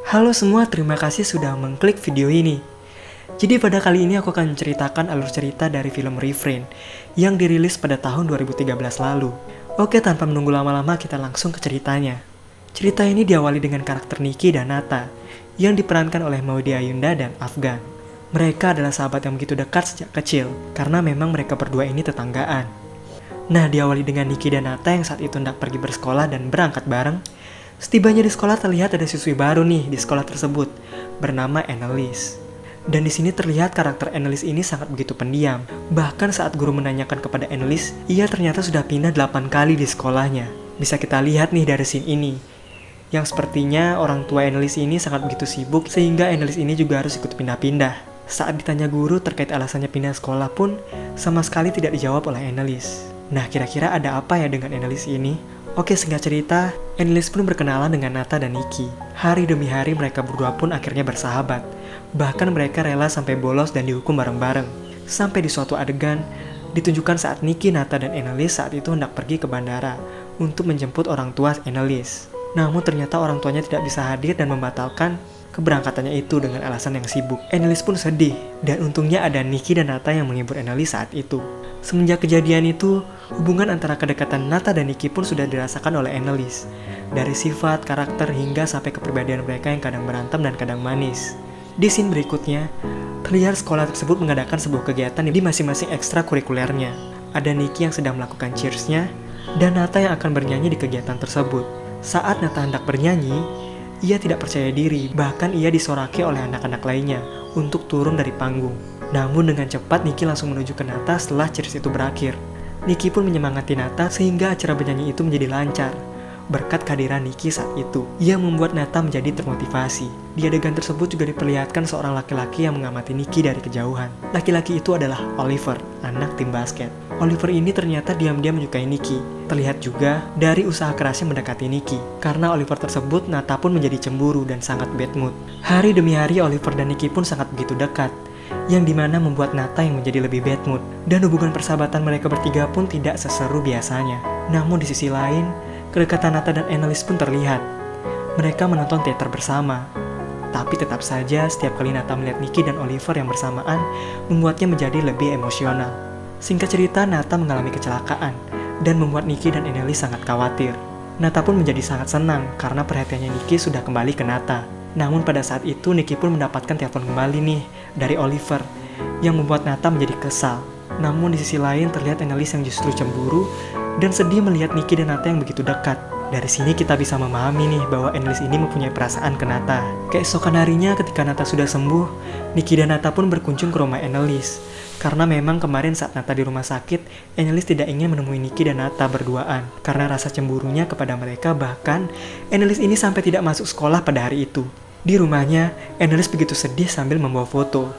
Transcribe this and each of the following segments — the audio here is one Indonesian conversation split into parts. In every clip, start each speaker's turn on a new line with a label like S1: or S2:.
S1: Halo semua, terima kasih sudah mengklik video ini. Jadi pada kali ini aku akan menceritakan alur cerita dari film Refrain yang dirilis pada tahun 2013 lalu. Oke, tanpa menunggu lama-lama kita langsung ke ceritanya. Cerita ini diawali dengan karakter Niki dan Nata yang diperankan oleh Maudy Ayunda dan Afgan. Mereka adalah sahabat yang begitu dekat sejak kecil karena memang mereka berdua ini tetanggaan. Nah, diawali dengan Niki dan Nata yang saat itu hendak pergi bersekolah dan berangkat bareng. Setibanya di sekolah terlihat ada siswi baru nih di sekolah tersebut, bernama Annelies. Dan di sini terlihat karakter Annelies ini sangat begitu pendiam. Bahkan saat guru menanyakan kepada Annelies, ia ternyata sudah pindah 8 kali di sekolahnya. Bisa kita lihat nih dari scene ini, yang sepertinya orang tua Annelies ini sangat begitu sibuk sehingga Annelies ini juga harus ikut pindah-pindah. Saat ditanya guru terkait alasannya pindah sekolah pun, sama sekali tidak dijawab oleh Annelies. Nah, kira-kira ada apa ya dengan Annelies ini? Oke, singkat cerita, Annelies pun berkenalan dengan Nata dan Niki. Hari demi hari mereka berdua pun akhirnya bersahabat. Bahkan mereka rela sampai bolos dan dihukum bareng-bareng. Sampai di suatu adegan, ditunjukkan saat Niki, Nata, dan Annelies saat itu hendak pergi ke bandara untuk menjemput orang tua Annelies. Namun ternyata orang tuanya tidak bisa hadir dan membatalkan keberangkatannya itu dengan alasan yang sibuk. Annelies pun sedih, dan untungnya ada Niki dan Nata yang menghibur Annelies saat itu. Semenjak kejadian itu, hubungan antara kedekatan Nata dan Niki pun sudah dirasakan oleh Annelies. Dari sifat, karakter, hingga sampai kepribadian mereka yang kadang berantem dan kadang manis. Di scene berikutnya, terlihat sekolah tersebut mengadakan sebuah kegiatan di masing-masing ekstrakurikulernya. Ada Niki yang sedang melakukan cheers-nya, dan Nata yang akan bernyanyi di kegiatan tersebut. Saat Nata hendak bernyanyi, ia tidak percaya diri, bahkan ia disoraki oleh anak-anak lainnya untuk turun dari panggung. Namun dengan cepat Niki langsung menuju ke Nata setelah cheers itu berakhir. Niki pun menyemangati Nata sehingga acara bernyanyi itu menjadi lancar. Berkat kehadiran Niki saat itu, ia membuat Nata menjadi termotivasi. Di adegan tersebut juga diperlihatkan seorang laki-laki yang mengamati Niki dari kejauhan. Laki-laki itu adalah Oliver, anak tim basket. Oliver ini ternyata diam-diam menyukai Niki. Terlihat juga dari usaha kerasnya mendekati Niki. Karena Oliver tersebut, Nata pun menjadi cemburu dan sangat bad mood. Hari demi hari Oliver dan Niki pun sangat begitu dekat, yang dimana membuat Nata yang menjadi lebih bad mood. Dan hubungan persahabatan mereka bertiga pun tidak seseru biasanya. Namun di sisi lain, kedekatan Nata dan Annelies pun terlihat. Mereka menonton teater bersama. Tapi tetap saja setiap kali Nata melihat Niki dan Oliver yang bersamaan, membuatnya menjadi lebih emosional. Singkat cerita, Nata mengalami kecelakaan dan membuat Niki dan Annelies sangat khawatir. Nata pun menjadi sangat senang karena perhatiannya Niki sudah kembali ke Nata. Namun pada saat itu Niki pun mendapatkan telepon kembali nih dari Oliver yang membuat Nata menjadi kesal. Namun di sisi lain terlihat Annelies yang justru cemburu dan sedih melihat Niki dan Nata yang begitu dekat. Dari sini kita bisa memahami nih bahwa Annelies ini mempunyai perasaan ke Nata. Keesokan harinya ketika Nata sudah sembuh, Niki dan Nata pun berkunjung ke rumah Annelies. Karena memang kemarin saat Nata di rumah sakit, Annelies tidak ingin menemui Niki dan Nata berduaan. Karena rasa cemburunya kepada mereka, bahkan Annelies ini sampai tidak masuk sekolah pada hari itu. Di rumahnya, Annelies begitu sedih sambil membawa foto.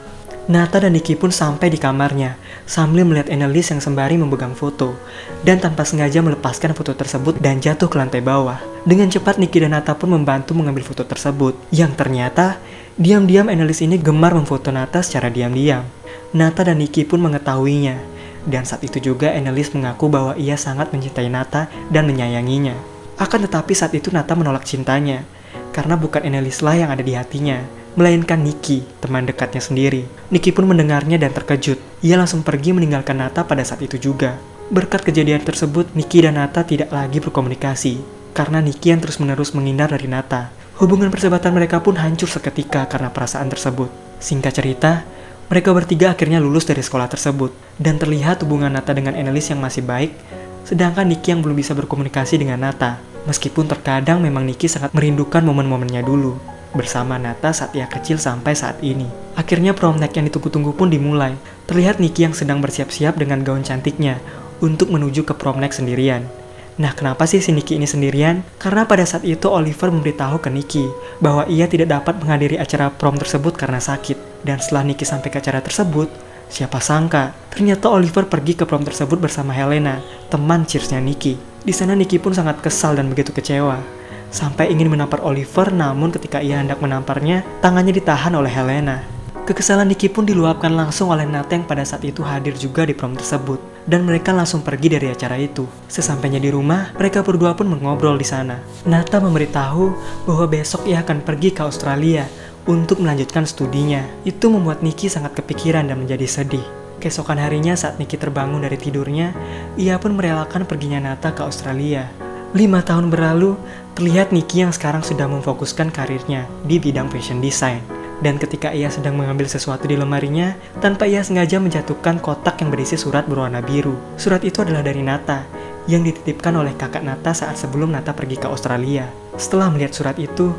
S1: Nata dan Niki pun sampai di kamarnya, sambil melihat Annelies yang sembari memegang foto, dan tanpa sengaja melepaskan foto tersebut dan jatuh ke lantai bawah. Dengan cepat Niki dan Nata pun membantu mengambil foto tersebut, yang ternyata diam-diam Annelies ini gemar memfoto Nata secara diam-diam. Nata dan Niki pun mengetahuinya, dan saat itu juga Annelies mengaku bahwa ia sangat mencintai Nata dan menyayanginya. Akan tetapi saat itu Nata menolak cintanya, karena bukan Annelies lah yang ada di hatinya, melainkan Niki, teman dekatnya sendiri. Niki pun mendengarnya dan terkejut. Ia langsung pergi meninggalkan Nata pada saat itu juga. Berkat kejadian tersebut, Niki dan Nata tidak lagi berkomunikasi, karena Niki yang terus-menerus menghindar dari Nata. Hubungan persahabatan mereka pun hancur seketika karena perasaan tersebut. Singkat cerita, mereka bertiga akhirnya lulus dari sekolah tersebut, dan terlihat hubungan Nata dengan Annelies yang masih baik, sedangkan Niki yang belum bisa berkomunikasi dengan Nata. Meskipun terkadang memang Niki sangat merindukan momen-momennya dulu bersama Nata saat ia kecil sampai saat ini. Akhirnya prom night yang ditunggu-tunggu pun dimulai. Terlihat Niki yang sedang bersiap-siap dengan gaun cantiknya untuk menuju ke prom night sendirian. Nah, kenapa sih si Niki ini sendirian? Karena pada saat itu Oliver memberitahu ke Niki bahwa ia tidak dapat menghadiri acara prom tersebut karena sakit. Dan setelah Niki sampai ke acara tersebut, siapa sangka ternyata Oliver pergi ke prom tersebut bersama Helena, teman cheersnya Niki. Di sana Niki pun sangat kesal dan begitu kecewa, sampai ingin menampar Oliver, namun ketika ia hendak menamparnya, tangannya ditahan oleh Helena. Kekesalan Nikki pun diluapkan langsung oleh Nata yang pada saat itu hadir juga di prom tersebut. Dan mereka langsung pergi dari acara itu. Sesampainya di rumah, mereka berdua pun mengobrol di sana. Nata memberitahu bahwa besok ia akan pergi ke Australia untuk melanjutkan studinya. Itu membuat Nikki sangat kepikiran dan menjadi sedih. Keesokan harinya saat Nikki terbangun dari tidurnya, ia pun merelakan perginya Nata ke Australia. 5 tahun berlalu, terlihat Nikki yang sekarang sudah memfokuskan karirnya di bidang fashion design. Dan ketika ia sedang mengambil sesuatu di lemarinya, tanpa ia sengaja menjatuhkan kotak yang berisi surat berwarna biru. Surat itu adalah dari Nata, yang dititipkan oleh kakak Nata saat sebelum Nata pergi ke Australia. Setelah melihat surat itu,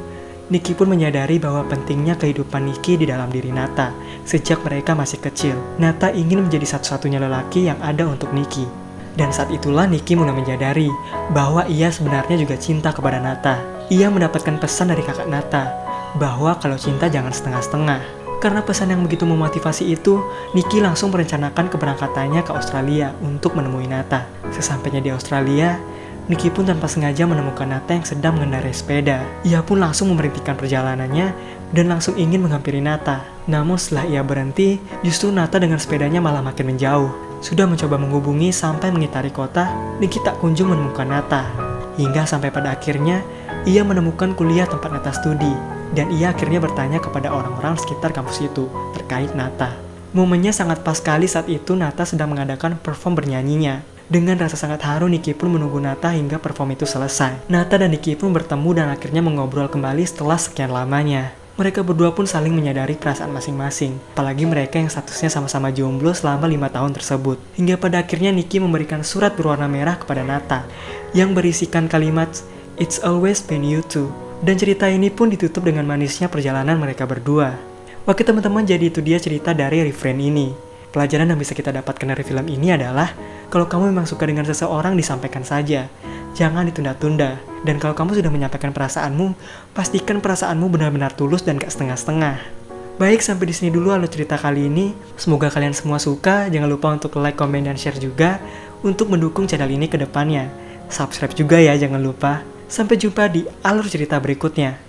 S1: Nikki pun menyadari bahwa pentingnya kehidupan Nikki di dalam diri Nata. Sejak mereka masih kecil, Nata ingin menjadi satu-satunya lelaki yang ada untuk Nikki. Dan saat itulah Nikki mulai menyadari bahwa ia sebenarnya juga cinta kepada Nata. Ia mendapatkan pesan dari kakak Nata, bahwa kalau cinta jangan setengah-setengah. Karena pesan yang begitu memotivasi itu, Nikki langsung merencanakan keberangkatannya ke Australia untuk menemui Nata. Sesampainya di Australia, Nikki pun tanpa sengaja menemukan Nata yang sedang mengendarai sepeda. Ia pun langsung memberhentikan perjalanannya dan langsung ingin menghampiri Nata. Namun setelah ia berhenti, justru Nata dengan sepedanya malah makin menjauh. Sudah mencoba menghubungi sampai mengitari kota, Nikki tak kunjung menemukan Nata. Hingga sampai pada akhirnya, ia menemukan kuliah tempat Nata studi. Dan ia akhirnya bertanya kepada orang-orang sekitar kampus itu terkait Nata. Momennya sangat pas sekali saat itu Nata sedang mengadakan perform bernyanyinya. Dengan rasa sangat haru, Nikki pun menunggu Nata hingga perform itu selesai. Nata dan Nikki pun bertemu dan akhirnya mengobrol kembali setelah sekian lamanya. Mereka berdua pun saling menyadari perasaan masing-masing, apalagi mereka yang statusnya sama-sama jomblo selama 5 tahun tersebut. Hingga pada akhirnya Nikki memberikan surat berwarna merah kepada Nata, yang berisikan kalimat, "It's always been you two." Dan cerita ini pun ditutup dengan manisnya perjalanan mereka berdua. Oke teman-teman, jadi itu dia cerita dari Refrain ini. Pelajaran yang bisa kita dapatkan dari film ini adalah, kalau kamu memang suka dengan seseorang, disampaikan saja. Jangan ditunda-tunda. Dan kalau kamu sudah menyampaikan perasaanmu, pastikan perasaanmu benar-benar tulus dan gak setengah-setengah. Baik, sampai di sini dulu alur cerita kali ini. Semoga kalian semua suka. Jangan lupa untuk like, komen, dan share juga untuk mendukung channel ini ke depannya. Subscribe juga ya, jangan lupa. Sampai jumpa di alur cerita berikutnya.